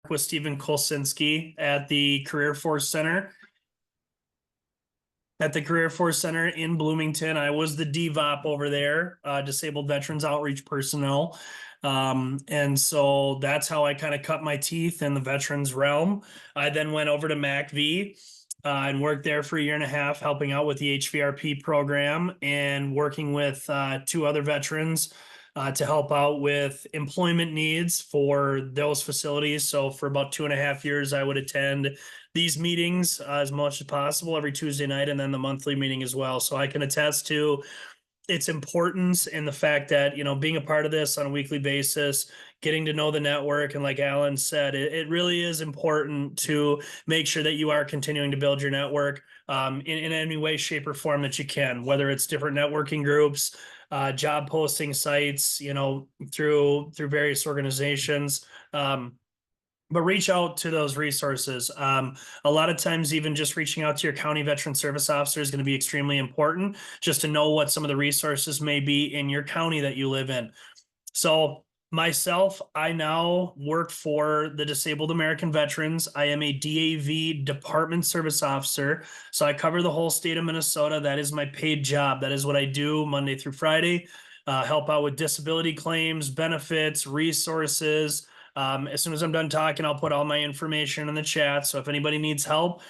with Stephen Kolsinski at the Career Force Center. At the Career Force Center in Bloomington, I was the DVOP over there, Disabled Veterans Outreach Personnel. And so that's how I kind of cut my teeth in the veterans realm. I then went over to MACV and worked there for a year and a half, helping out with the HVRP program and working with two other veterans to help out with employment needs for those facilities. So for about 2.5 years, I would attend these meetings as much as possible every Tuesday night, and then the monthly meeting as well. So I can attest to its importance and the fact that, being a part of this on a weekly basis, getting to know the network. And like Alan said, it really is important to make sure that you are continuing to build your network in any way, shape, or form that you can, whether it's different networking groups, job posting sites, through various organizations. But reach out to those resources. A lot of times, even just reaching out to your county veteran service officer is going to be extremely important, just to know what some of the resources may be in your county that you live in. So myself, I now work for the Disabled American Veterans. I am a DAV Department Service Officer. So I cover the whole state of Minnesota. That is my paid job. That is what I do Monday through Friday. Help out with disability claims, benefits, resources. As soon as I'm done talking, I'll put all my information in the chat. So if anybody needs help,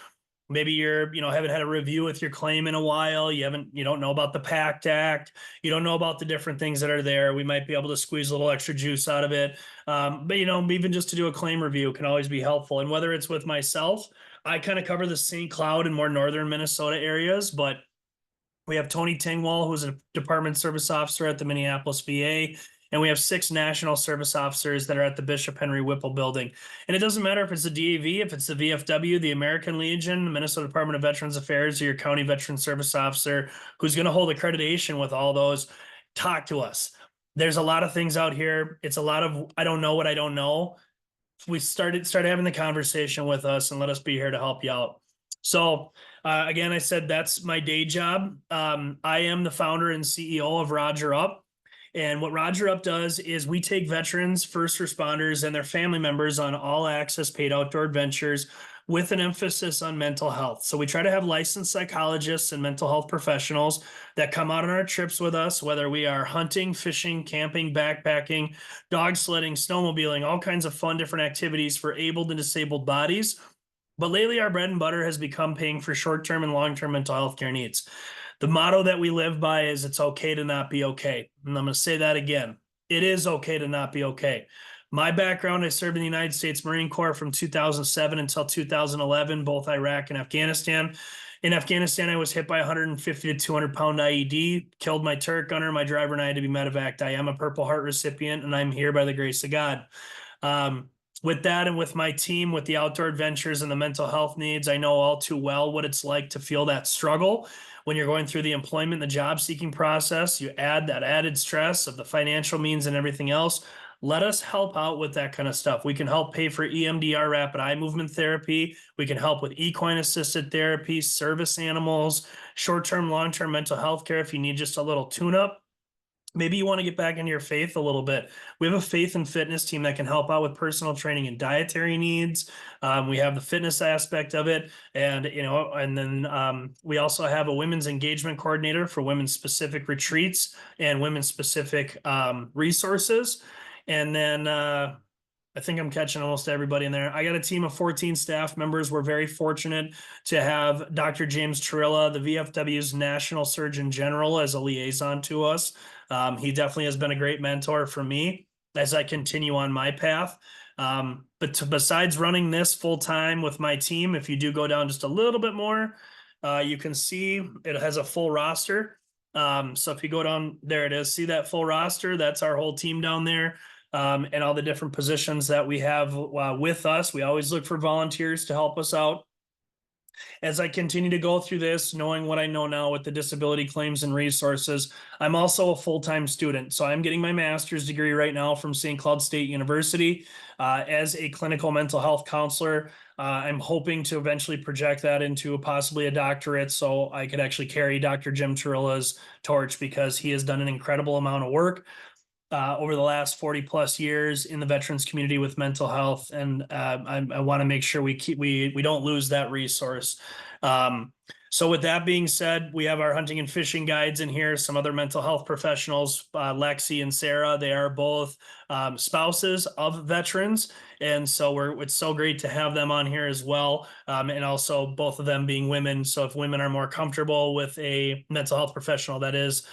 maybe you're, haven't had a review with your claim in a while, you don't know about the PACT Act, you don't know about the different things that are there, we might be able to squeeze a little extra juice out of it. But even just to do a claim review can always be helpful. And whether it's with myself, I kind of cover the St. Cloud and more northern Minnesota areas, but we have Tony Tingwall, who's a Department Service Officer at the Minneapolis VA. And we have 6 national service officers that are at the Bishop Henry Whipple building. And it doesn't matter if it's the DAV, if it's the VFW, the American Legion, the Minnesota Department of Veterans Affairs, or your county veteran service officer who's going to hold accreditation with all those. Talk to us. There's a lot of things out here. It's a lot of, I don't know what I don't know. We start having the conversation with us and let us be here to help you out. So again, I said that's my day job. I am the founder and CEO of Roger Up. And what Roger Up does is we take veterans, first responders, and their family members on all access paid outdoor adventures with an emphasis on mental health. So we try to have licensed psychologists and mental health professionals that come out on our trips with us, whether we are hunting, fishing, camping, backpacking, dog sledding, snowmobiling, all kinds of fun different activities for able and disabled bodies. But lately, our bread and butter has become paying for short-term and long-term mental health care needs. The motto that we live by is it's okay to not be okay. And I'm going to say that again. It is okay to not be okay. My background, I served in the United States Marine Corps from 2007 until 2011, both Iraq and Afghanistan. In Afghanistan, I was hit by a 150 to 200 pound IED, killed my turret gunner, my driver, and I had to be medevaced. I am a Purple Heart recipient, and I'm here by the grace of God. With that and with my team, with the outdoor adventures and the mental health needs, I know all too well what it's like to feel that struggle when you're going through the employment, the job seeking process. You add that added stress of the financial means and everything else. Let us help out with that kind of stuff. We can help pay for EMDR, rapid eye movement therapy. We can help with equine assisted therapy, service animals, short-term, long-term mental health care if you need just a little tune-up. Maybe you want to get back into your faith a little bit. We have a faith and fitness team that can help out with personal training and dietary needs. We have the fitness aspect of it. And, and then we also have a women's engagement coordinator for women's specific retreats and women's specific resources. And then I think I'm catching almost everybody in there. I got a team of 14 staff members. We're very fortunate to have Dr. James Trilla, the VFW's National Surgeon General, as a liaison to us. He definitely has been a great mentor for me as I continue on my path. But besides running this full time with my team, if you do go down just a little bit more, you can see it has a full roster. So if you go down, there it is, see that full roster, that's our whole team down there. And all the different positions that we have with us. We always look for volunteers to help us out. As I continue to go through this, knowing what I know now with the disability claims and resources, I'm also a full-time student. So I'm getting my master's degree right now from St. Cloud State University as a clinical mental health counselor. I'm hoping to eventually project that into possibly a doctorate so I could actually carry Dr. Jim Turilla's torch, because he has done an incredible amount of work. over the last 40 plus years in the veterans community with mental health. And I want to make sure we don't lose that resource. So with that being said, we have our hunting and fishing guides in here, some other mental health professionals, Lexi and Sarah. They are both spouses of veterans. And so it's so great to have them on here as well. And also both of them being women. So if women are more comfortable with a mental health professional that is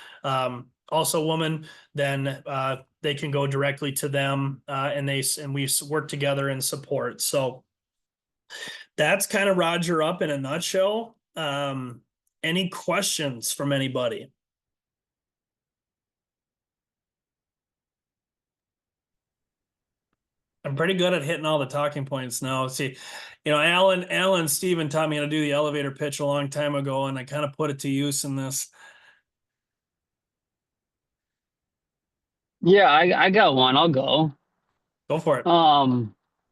also a woman, then they can go directly to them, and we work together and support. So that's kind of Roger up in a nutshell. Any questions from anybody? I'm pretty good at hitting all the talking points now. See, Alan Steven taught me how to do the elevator pitch a long time ago, and I kind of put it to use in this. Yeah, I got one. I'll go. Go for it.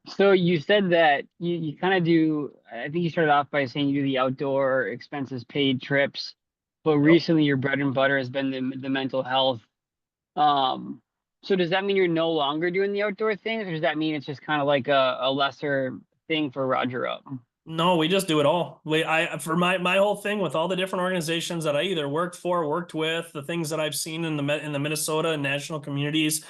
So you said that you kind of do, I think you started off by saying you do the outdoor expenses paid trips, but Yep. recently your bread and butter has been the mental health. Um, so does that mean you're no longer doing the outdoor things, or does that mean it's just kind of like a lesser thing for Roger Up? No, we just do it all. For my whole thing with all the different organizations that I either worked for, worked with, the things that I've seen in the Minnesota and national communities,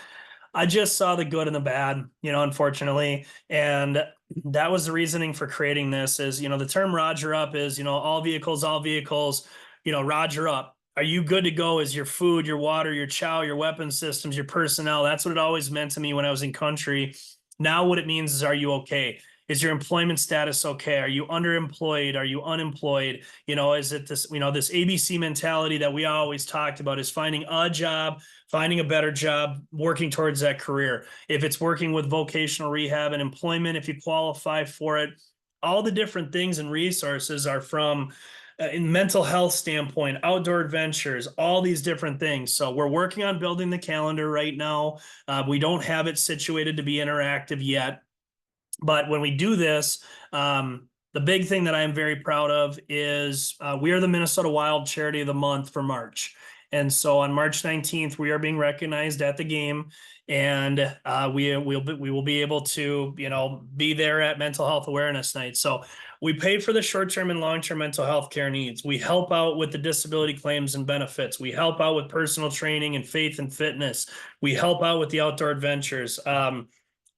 I just saw the good and the bad, unfortunately. And that was the reasoning for creating this is, the term Roger Up is, all vehicles, Roger Up. Are you good to go? Is your food, your water, your chow, your weapon systems, your personnel? That's what it always meant to me when I was in country. Now what it means is, are you okay? Is your employment status okay? Are you underemployed? Are you unemployed? Is it this ABC mentality that we always talked about is finding a job, finding a better job, working towards that career. If it's working with vocational rehab and employment, if you qualify for it, all the different things and resources are from in mental health standpoint, outdoor adventures, all these different things. So we're working on building the calendar right now. We don't have it situated to be interactive yet. But when we do this, the big thing that I am very proud of is we are the Minnesota Wild Charity of the Month for March. And so on March 19th, we are being recognized at the game, and we will be able to be there at Mental Health Awareness Night. So we pay for the short-term and long-term mental health care needs. We help out with the disability claims and benefits. We help out with personal training and faith and fitness. We help out with the outdoor adventures.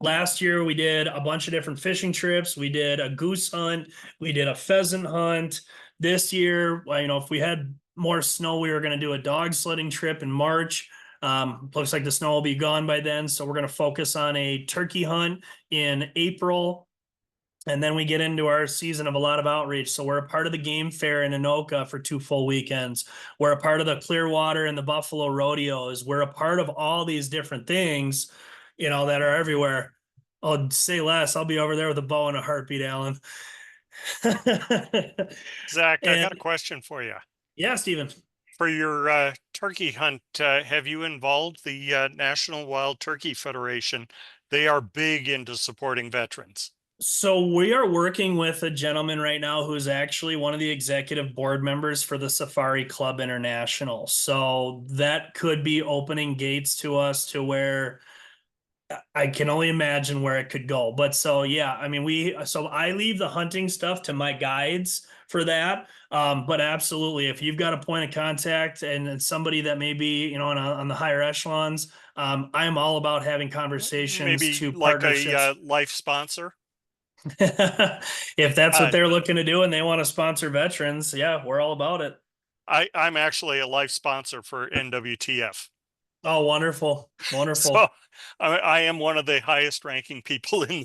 Last year, we did a bunch of different fishing trips. We did a goose hunt. We did a pheasant hunt. This year, if we had more snow, we were going to do a dog sledding trip in March. Looks like the snow will be gone by then. So we're going to focus on a turkey hunt in April. And then we get into our season of a lot of outreach. So we're a part of the game fair in Anoka for 2 full weekends. We're a part of the Clearwater and the Buffalo rodeos. We're a part of all these different things, that are everywhere. I'll say less. I'll be over there with a bow and a heartbeat, Alan. Zach, I got a And question for you. yeah, Steven. For your turkey hunt, have you involved the National Wild Turkey Federation? They are big into supporting veterans. So we are working with a gentleman right now who's actually one of the executive board members for the Safari Club International. So that could be opening gates to us to where I can only imagine where it could go. But so yeah, I mean so I leave the hunting stuff to my guides for that. But absolutely, if you've got a point of contact and it's somebody that may be, on the higher echelons, I am all about having conversations Maybe to like partnerships. a life sponsor. If that's what they're looking to do and they want to sponsor veterans, yeah, we're all about it. I'm actually a life sponsor for NWTF. Oh, wonderful. So Wonderful. I am one of the highest ranking people in the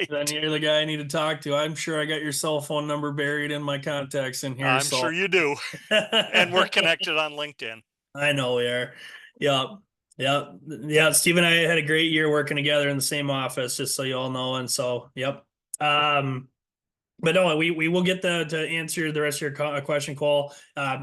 Then state. you're the guy I need to talk to. I'm sure I got your cell phone number buried in my contacts in here. I'm So sure you do. And we're connected on LinkedIn. I know we are. Yeah. Yeah. Yeah. Steve and I had a great year working together in the same office, just so you all know. And so, yep. But no, we will get to answer the rest of your question, Cole.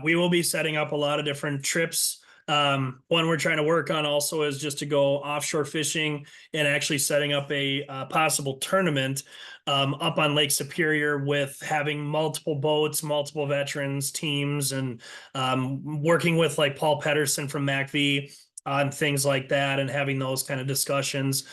We will be setting up a lot of different trips. One we're trying to work on also is just to go offshore fishing and actually setting up a possible tournament up on Lake Superior with having multiple boats, multiple veterans teams, and working with like Paul Pedersen from MacV on things like that and having those kind of discussions.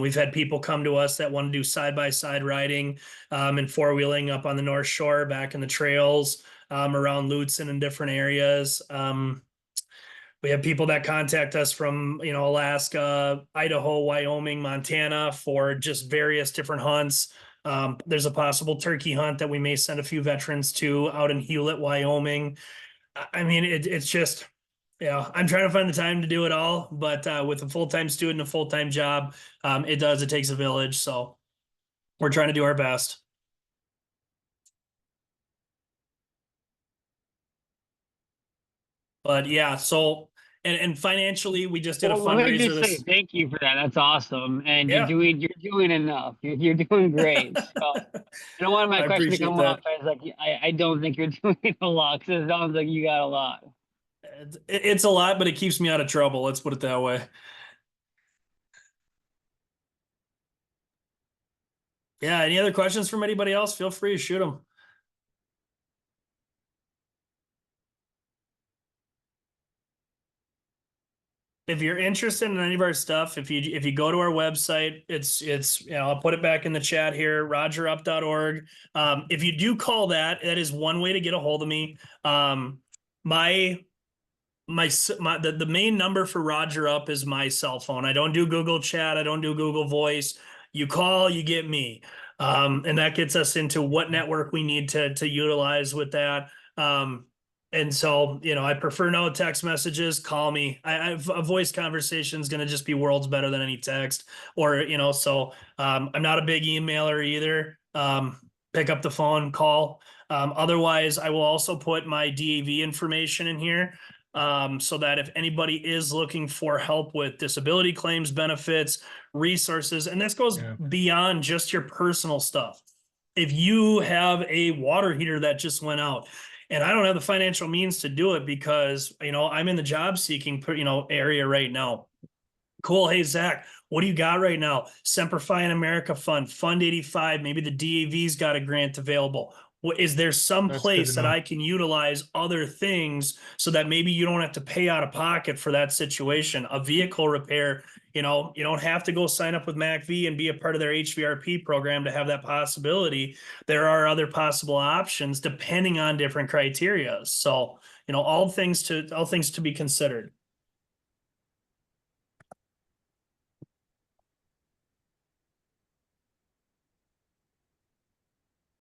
We've had people come to us that want to do side-by-side riding and four-wheeling up on the North Shore, back in the trails around Lutsen and different areas. We have people that contact us from, Alaska, Idaho, Wyoming, Montana for just various different hunts. There's a possible turkey hunt that we may send a few veterans to out in Hewlett, Wyoming. I mean, it's just, I'm trying to find the time to do it all, but with a full-time student, a full-time job, it takes a village. So we're trying to do our best. But yeah, so and financially, we just did a Well, let me fundraiser just say this. thank you for that. That's awesome, and Yeah. you're doing enough. You're doing great. So I don't want my I question to appreciate come that. off as like I don't think you're doing a lot, because it sounds like you got a lot. It's a lot, but it keeps me out of trouble. Let's put it that way. Yeah. Any other questions from anybody else? Feel free to shoot them. If you're interested in any of our stuff, if you go to our website, it's I'll put it back in the chat here, rogerup.org. If you do call that is one way to get a hold of me. My the main number for Roger Up is my cell phone. I don't do Google Chat. I don't do Google Voice. You call, you get me. And that gets us into what network we need to utilize with that. And so, I prefer no text messages. Call me. A voice conversation is going to just be worlds better than any text. Or, so I'm not a big emailer either. Pick up the phone, call. Otherwise, I will also put my DAV information in here. So that if anybody is looking for help with disability claims, benefits, resources, and this goes beyond just your personal stuff. If you have a water heater that just went out and I don't have the financial means to do it because, I'm in the job seeking, area right now. Cool. Hey, Zach, what do you got right now? Semper Fi in America Fund, Fund 85. Maybe the DAV's got a grant available. Is there some That's place good to that know. I can utilize other things so that maybe you don't have to pay out of pocket for that situation? A vehicle repair, you don't have to go sign up with MACV and be a part of their HVRP program to have that possibility. There are other possible options depending on different criteria. So, all things to be considered.